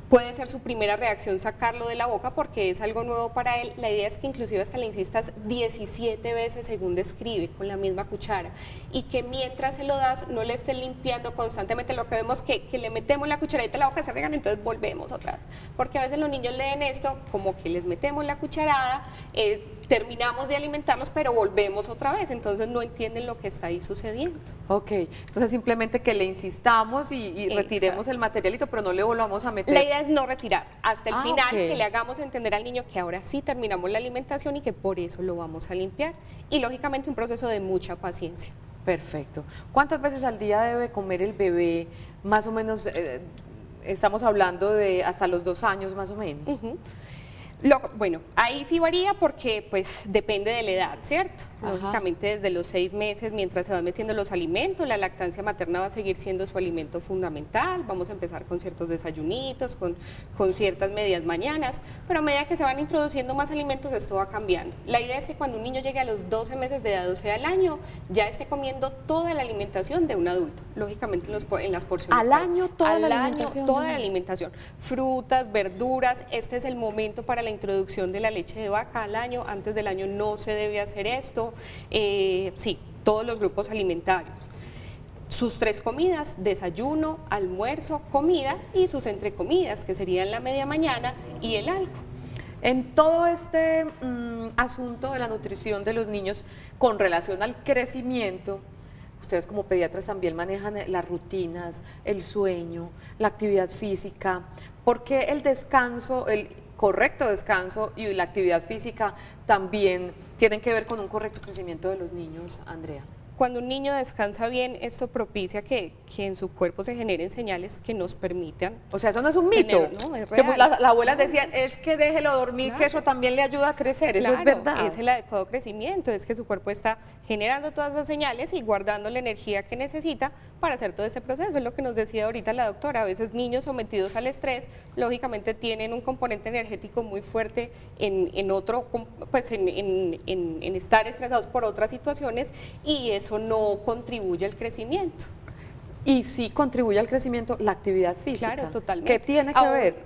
S2: puede ser su primera reacción sacarlo de la boca porque es algo nuevo para él. La idea es que inclusive hasta le insistas 17 veces según describe, con la misma cuchara. Y que mientras se lo das, no le estés limpiando constantemente. Lo que vemos que le metemos la cucharadita en la boca, se regan, entonces volvemos otra vez. Porque a veces los niños leen esto como que les metemos la cucharada, terminamos de alimentarlos, pero volvemos otra vez, entonces no entienden lo que está ahí sucediendo.
S1: Ok, entonces simplemente que le insistamos y retiremos el materialito, pero no le volvamos a meter.
S2: La idea es no retirar, hasta el final
S1: ok.
S2: que le hagamos entender al niño que ahora sí terminamos la alimentación y que por eso lo vamos a limpiar. Y lógicamente un proceso de mucha paciencia.
S1: Perfecto. ¿Cuántas veces al día debe comer el bebé? Más o menos, estamos hablando de hasta los 2 años más o menos.
S2: Ujú. Bueno, ahí sí varía porque pues depende de la edad, ¿cierto?
S1: Ajá.
S2: Lógicamente desde los 6 meses, mientras se van metiendo los alimentos, la lactancia materna va a seguir siendo su alimento fundamental, vamos a empezar con ciertos desayunitos, con ciertas medias mañanas, pero a medida que se van introduciendo más alimentos esto va cambiando. La idea es que cuando un niño llegue a los 12 meses de edad, o sea, al año, ya esté comiendo toda la alimentación de un adulto, lógicamente en las porciones.
S1: ¿Al año toda la alimentación?
S2: Toda la alimentación, frutas, verduras, este es el momento para la introducción de la leche de vaca al año, antes del año no se debe hacer esto, sí, todos los grupos alimentarios. Sus 3 comidas, desayuno, almuerzo, comida y sus entrecomidas, que serían la media mañana y el algo.
S1: En todo este asunto de la nutrición de los niños con relación al crecimiento, ustedes como pediatras también manejan las rutinas, el sueño, la actividad física. ¿Por qué el descanso, el correcto descanso y la actividad física también tienen que ver con un correcto crecimiento de los niños, Andrea?
S2: Cuando un niño descansa bien, esto propicia que en su cuerpo se generen señales que nos permitan.
S1: O sea, eso no es un mito.
S2: No, es
S1: Que
S2: real.
S1: la abuela decía, es que déjelo dormir, que eso también le ayuda a crecer. Eso es verdad.
S2: Es el adecuado crecimiento, es que su cuerpo está generando todas las señales y guardando la energía que necesita para hacer todo este proceso. Es lo que nos decía ahorita la doctora. A veces niños sometidos al estrés, lógicamente tienen un componente energético muy fuerte en estar estresados por otras situaciones y eso no contribuye al crecimiento.
S1: Y sí contribuye al crecimiento la actividad física.
S2: Claro, totalmente.
S1: ¿Qué tiene que ver?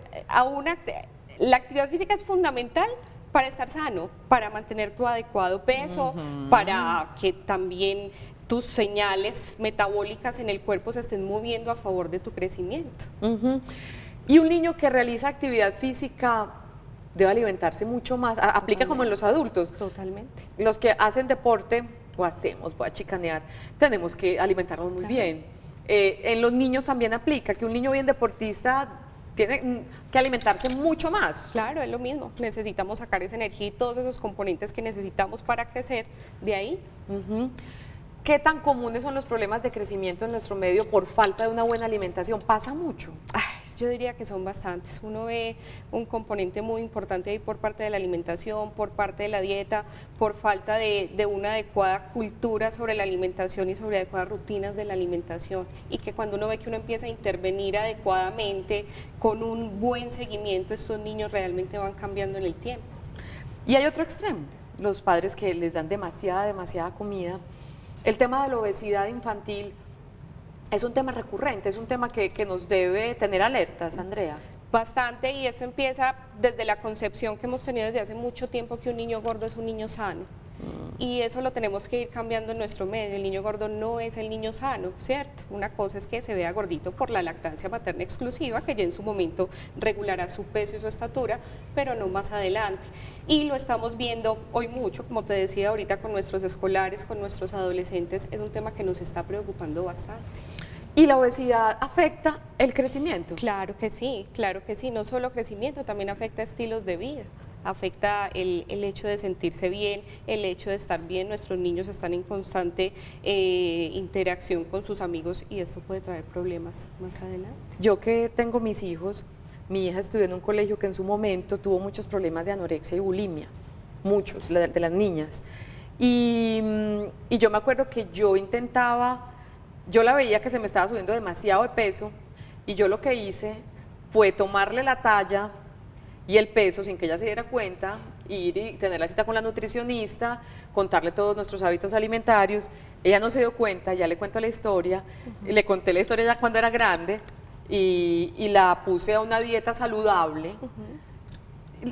S2: La actividad física es fundamental para estar sano, para mantener tu adecuado peso, para que también tus señales metabólicas en el cuerpo se estén moviendo a favor de tu crecimiento.
S1: Y un niño que realiza actividad física debe alimentarse mucho más. Aplica como en los adultos.
S2: Totalmente.
S1: Los que hacen deporte, o hacemos, voy a chicanear, tenemos que alimentarnos muy bien. En los niños también aplica que un niño bien deportista tiene que alimentarse mucho más.
S2: Claro, es lo mismo. Necesitamos sacar esa energía y todos esos componentes que necesitamos para crecer de ahí.
S1: ¿Qué tan comunes son los problemas de crecimiento en nuestro medio por falta de una buena alimentación? ¿Pasa mucho?
S2: Yo diría que son bastantes. Uno ve un componente muy importante ahí por parte de la alimentación, por parte de la dieta, por falta de una adecuada cultura sobre la alimentación y sobre adecuadas rutinas de la alimentación. Y que cuando uno ve que uno empieza a intervenir adecuadamente, con un buen seguimiento, estos niños realmente van cambiando en el tiempo.
S1: Y hay otro extremo, los padres que les dan demasiada comida. El tema de la obesidad infantil es un tema recurrente, es un tema que nos debe tener alertas, Andrea.
S2: Bastante, y eso empieza desde la concepción que hemos tenido desde hace mucho tiempo que un niño gordo es un niño sano. Y eso lo tenemos que ir cambiando en nuestro medio. El niño gordo no es el niño sano, ¿cierto? Una cosa es que se vea gordito por la lactancia materna exclusiva, que ya en su momento regulará su peso y su estatura, pero no más adelante. Y lo estamos viendo hoy mucho, como te decía ahorita, con nuestros escolares, con nuestros adolescentes, es un tema que nos está preocupando bastante.
S1: ¿Y la obesidad afecta el crecimiento?
S2: Claro que sí, no solo crecimiento, también afecta estilos de vida, afecta el hecho de sentirse bien, el hecho de estar bien. Nuestros niños están en constante interacción con sus amigos y esto puede traer problemas más adelante.
S1: Yo que tengo mis hijos, mi hija estudió en un colegio que en su momento tuvo muchos problemas de anorexia y bulimia, muchos, de las niñas. Y yo me acuerdo que yo la veía que se me estaba subiendo demasiado de peso y yo lo que hice fue tomarle la talla y el peso sin que ella se diera cuenta, ir y tener la cita con la nutricionista, contarle todos nuestros hábitos alimentarios. Ella no se dio cuenta, ya le cuento la historia, le conté la historia ya cuando era grande y la puse a una dieta saludable.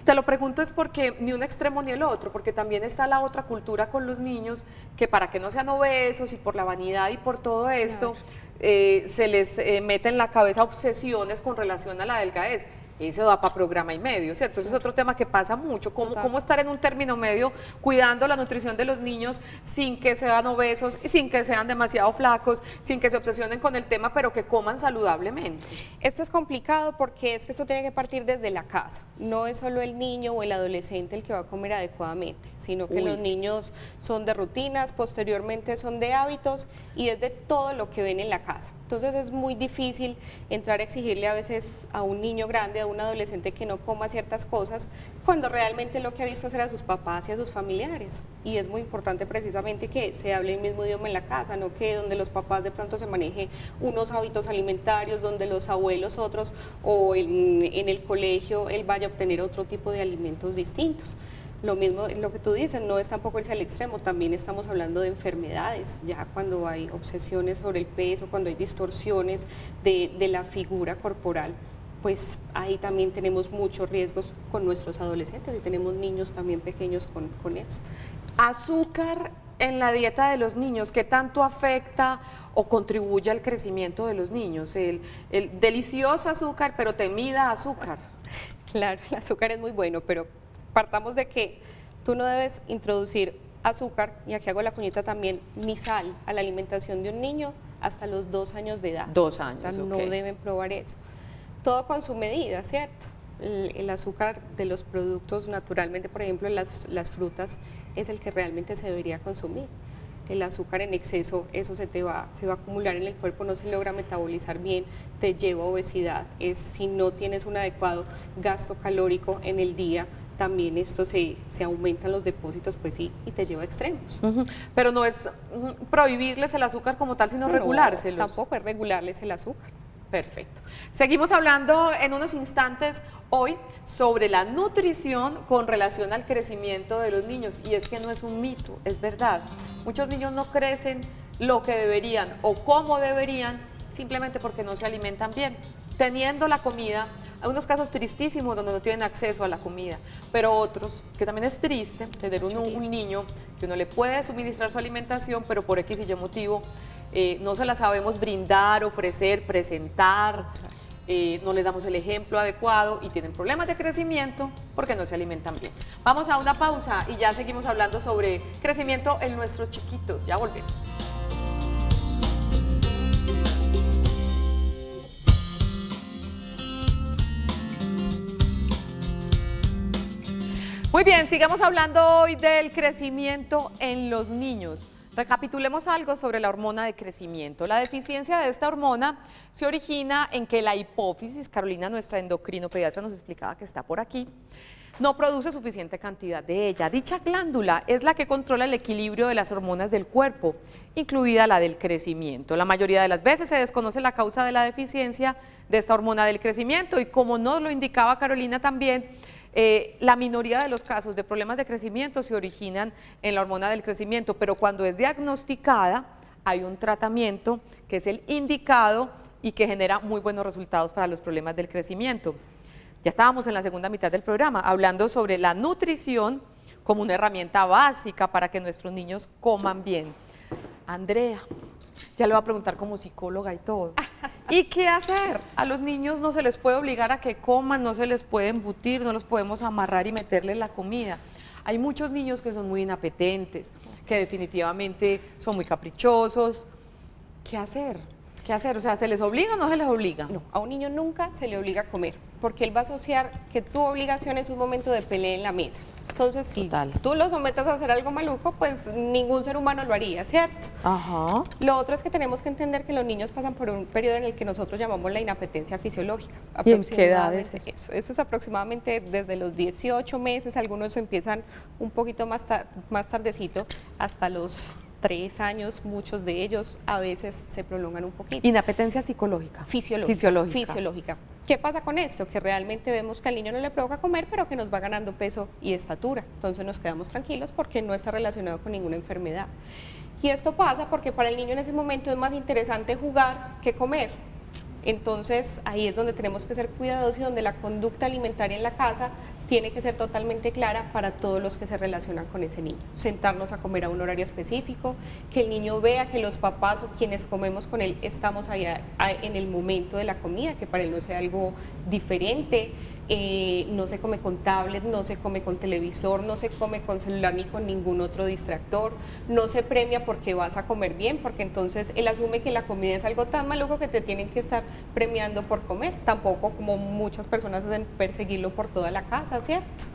S1: Te lo pregunto es porque ni un extremo ni el otro, porque también está la otra cultura con los niños que para que no sean obesos y por la vanidad y por todo esto, se les mete en la cabeza obsesiones con relación a la delgadez. Eso da para programa y medio, ¿cierto? Ese es otro tema que pasa mucho,
S2: Total.
S1: cómo estar en un término medio cuidando la nutrición de los niños sin que sean obesos, sin que sean demasiado flacos, sin que se obsesionen con el tema, pero que coman saludablemente.
S2: Esto es complicado porque es que esto tiene que partir desde la casa. No es solo el niño o el adolescente el que va a comer adecuadamente, sino que
S1: Uy,
S2: los
S1: sí.
S2: niños son de rutinas, posteriormente son de hábitos y es de todo lo que ven en la casa. Entonces es muy difícil entrar a exigirle a veces a un niño grande, a un adolescente que no coma ciertas cosas, cuando realmente lo que ha visto hacer a sus papás y a sus familiares. Y es muy importante precisamente que se hable el mismo idioma en la casa, no que donde los papás de pronto se maneje unos hábitos alimentarios, donde los abuelos otros, o en el colegio él vaya a obtener otro tipo de alimentos distintos. Lo mismo, lo que tú dices, no es tampoco irse al extremo, también estamos hablando de enfermedades, ya cuando hay obsesiones sobre el peso, cuando hay distorsiones de la figura corporal, pues ahí también tenemos muchos riesgos con nuestros adolescentes y tenemos niños también pequeños con esto.
S1: Azúcar en la dieta de los niños, ¿qué tanto afecta o contribuye al crecimiento de los niños? El delicioso azúcar, pero temida azúcar.
S2: Claro, el azúcar es muy bueno, pero partamos de que tú no debes introducir azúcar, y aquí hago la cuñita también, ni sal a la alimentación de un niño hasta los 2 años de edad.
S1: 2 años,
S2: O sea, no
S1: ok.
S2: deben probar eso. Todo con su medida, ¿cierto? El azúcar de los productos, naturalmente, por ejemplo, las frutas, es el que realmente se debería consumir. El azúcar en exceso, eso se va a acumular en el cuerpo, no se logra metabolizar bien, te lleva a obesidad. Si no tienes un adecuado gasto calórico en el día, también esto se aumentan los depósitos, pues sí, y te lleva a extremos.
S1: Ujú. Pero no es prohibirles el azúcar como tal, sino
S2: No,
S1: regulárselos.
S2: tampoco es regularles el azúcar.
S1: Perfecto. Seguimos hablando en unos instantes hoy sobre la nutrición con relación al crecimiento de los niños. Y es que no es un mito, es verdad. Muchos niños no crecen lo que deberían o como deberían simplemente porque no se alimentan bien. Teniendo la comida, hay unos casos tristísimos donde no tienen acceso a la comida, pero otros, que también es triste, tener un niño que uno le puede suministrar su alimentación, pero por X y Y motivo no se la sabemos brindar, ofrecer, presentar, no les damos el ejemplo adecuado y tienen problemas de crecimiento porque no se alimentan bien. Vamos a una pausa y ya seguimos hablando sobre crecimiento en nuestros chiquitos. Ya volvemos. Muy bien, sigamos hablando hoy del crecimiento en los niños. Recapitulemos algo sobre la hormona de crecimiento. La deficiencia de esta hormona se origina en que la hipófisis, Carolina, nuestra endocrinopediatra, nos explicaba que está por aquí, no produce suficiente cantidad de ella. Dicha glándula es la que controla el equilibrio de las hormonas del cuerpo, incluida la del crecimiento. La mayoría de las veces se desconoce la causa de la deficiencia de esta hormona del crecimiento y, como nos lo indicaba Carolina también, la minoría de los casos de problemas de crecimiento se originan en la hormona del crecimiento, pero cuando es diagnosticada hay un tratamiento que es el indicado y que genera muy buenos resultados para los problemas del crecimiento. Ya estábamos en la segunda mitad del programa hablando sobre la nutrición como una herramienta básica para que nuestros niños coman bien. Andrea, ya le voy a preguntar como psicóloga y todo. ¿Y qué hacer? A los niños no se les puede obligar a que coman, no se les puede embutir, no los podemos amarrar y meterles la comida. Hay muchos niños que son muy inapetentes, que definitivamente son muy caprichosos. ¿Qué hacer? ¿Qué hacer? O sea, ¿se les obliga o no se les obliga?
S2: No, a un niño nunca se le obliga a comer, porque él va a asociar que tu obligación es un momento de pelea en la mesa. Entonces, si
S1: Total.
S2: tú lo sometes a hacer algo maluco, pues ningún ser humano lo haría, ¿cierto?
S1: Ajá.
S2: Lo otro es que tenemos que entender que los niños pasan por un periodo en el que nosotros llamamos la inapetencia fisiológica.
S1: ¿Y en qué edad es
S2: Aproximadamente eso es aproximadamente desde los 18 meses, algunos empiezan un poquito más tardecito, hasta los 3 años, muchos de ellos a veces se prolongan un poquito.
S1: Inapetencia psicológica.
S2: Fisiológica.
S1: Fisiológica.
S2: ¿Qué pasa con esto? Que realmente vemos que al niño no le provoca comer, pero que nos va ganando peso y estatura. Entonces nos quedamos tranquilos porque no está relacionado con ninguna enfermedad. Y esto pasa porque para el niño en ese momento es más interesante jugar que comer. Entonces ahí es donde tenemos que ser cuidadosos y donde la conducta alimentaria en la casa tiene que ser totalmente clara para todos los que se relacionan con ese niño. Sentarnos a comer a un horario específico, que el niño vea que los papás o quienes comemos con él estamos allá en el momento de la comida, que para él no sea algo diferente. No se come con tablet, no se come con televisor, no se come con celular ni con ningún otro distractor, no se premia porque vas a comer bien, porque entonces él asume que la comida es algo tan maluco que te tienen que estar premiando por comer, tampoco como muchas personas hacen perseguirlo por toda la casa, ¿cierto?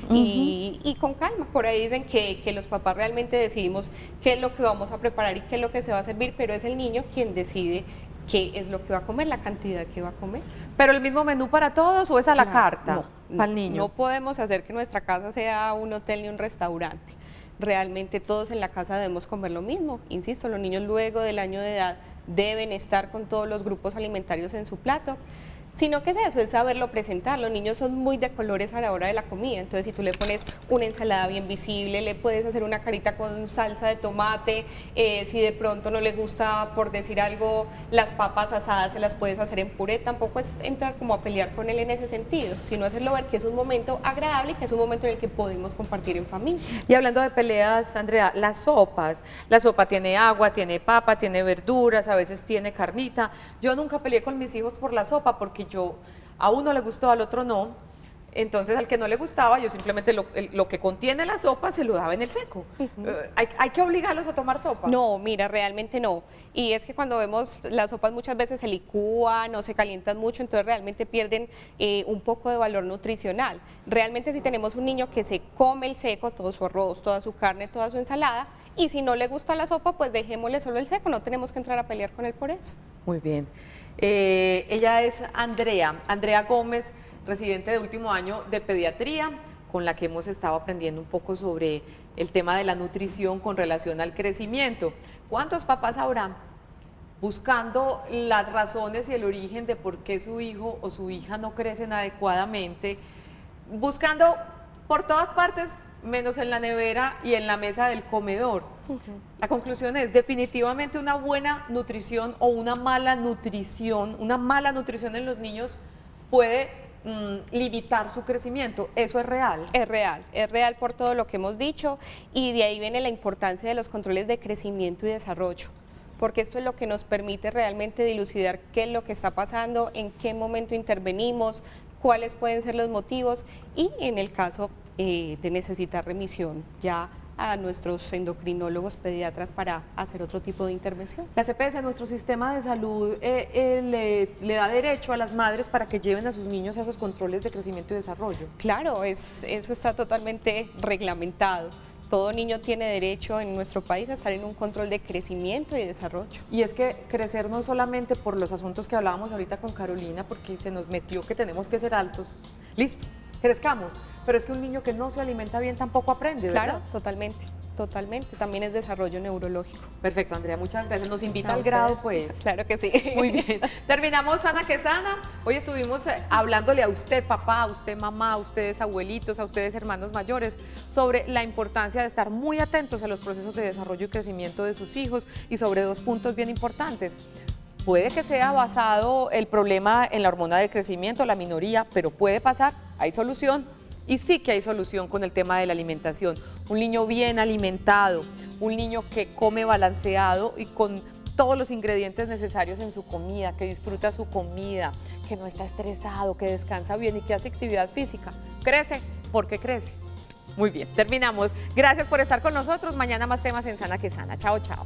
S2: Y con calma, por ahí dicen que los papás realmente decidimos qué es lo que vamos a preparar y qué es lo que se va a servir, pero es el niño quien decide qué es lo que va a comer, la cantidad que va a comer.
S1: ¿Pero el mismo menú para todos o es a la
S2: Claro,
S1: carta para el niño?
S2: No podemos hacer que nuestra casa sea un hotel ni un restaurante. Realmente todos en la casa debemos comer lo mismo. Insisto, los niños luego del año de edad deben estar con todos los grupos alimentarios en su plato. Sino que es eso, es saberlo presentar. Los niños son muy de colores a la hora de la comida, entonces si tú le pones una ensalada bien visible, le puedes hacer una carita con salsa de tomate, si de pronto no le gusta, por decir algo, las papas asadas, se las puedes hacer en puré. Tampoco es entrar como a pelear con él en ese sentido, sino hacerlo ver que es un momento agradable y que es un momento en el que podemos compartir en familia.
S1: Y hablando de peleas, Andrea, las sopas. La sopa tiene agua, tiene papa, tiene verduras, a veces tiene carnita. Yo nunca peleé con mis hijos por la sopa porque a uno le gustó, al otro no. Entonces al que no le gustaba, yo simplemente lo que contiene la sopa se lo daba en el seco. ¿Hay que obligarlos a tomar sopa?
S2: No, mira, realmente no. Y es que cuando vemos las sopas muchas veces se licúan o se calientan mucho, entonces realmente pierden un poco de valor nutricional. Realmente si tenemos un niño que se come el seco, todo su arroz, toda su carne, toda su ensalada, y si no le gusta la sopa, pues dejémosle solo el seco, no tenemos que entrar a pelear con él por eso.
S1: Muy bien. Ella es Andrea Gómez, residente de último año de pediatría, con la que hemos estado aprendiendo un poco sobre el tema de la nutrición con relación al crecimiento. ¿Cuántos papás habrá buscando las razones y el origen de por qué su hijo o su hija no crecen adecuadamente, buscando por todas partes, menos en la nevera y en la mesa del comedor? La conclusión es definitivamente una buena nutrición o una mala nutrición en los niños puede limitar su crecimiento. ¿Eso es real?
S2: Es real por todo lo que hemos dicho, y de ahí viene la importancia de los controles de crecimiento y desarrollo, porque esto es lo que nos permite realmente dilucidar qué es lo que está pasando, en qué momento intervenimos, cuáles pueden ser los motivos y en el caso de necesitar remisión ya a nuestros endocrinólogos pediatras para hacer otro tipo de intervención.
S1: La CPS, nuestro sistema de salud, le da derecho a las madres para que lleven a sus niños a esos controles de crecimiento y desarrollo.
S2: Claro, eso está totalmente reglamentado. Todo niño tiene derecho en nuestro país a estar en un control de crecimiento y desarrollo.
S1: Y es que crecer no solamente por los asuntos que hablábamos ahorita con Carolina, porque se nos metió que tenemos que ser altos. Listo, crezcamos. Pero es que un niño que no se alimenta bien tampoco aprende, ¿verdad?
S2: Claro, totalmente. También es desarrollo neurológico.
S1: Perfecto, Andrea, muchas gracias. Nos invita
S2: A
S1: al
S2: ustedes.
S1: grado, pues.
S2: Claro que sí.
S1: Muy bien. Terminamos Sana que Sana. Hoy estuvimos hablándole a usted, papá, a usted, mamá, a ustedes, abuelitos, a ustedes, hermanos mayores, sobre la importancia de estar muy atentos a los procesos de desarrollo y crecimiento de sus hijos y sobre dos puntos bien importantes. Puede que sea basado el problema en la hormona del crecimiento, la minoría, pero puede pasar, hay solución. Y sí que hay solución con el tema de la alimentación. Un niño bien alimentado, un niño que come balanceado y con todos los ingredientes necesarios en su comida, que disfruta su comida, que no está estresado, que descansa bien y que hace actividad física. Crece porque crece. Muy bien, terminamos. Gracias por estar con nosotros. Mañana más temas en Sana que Sana. Chao, chao.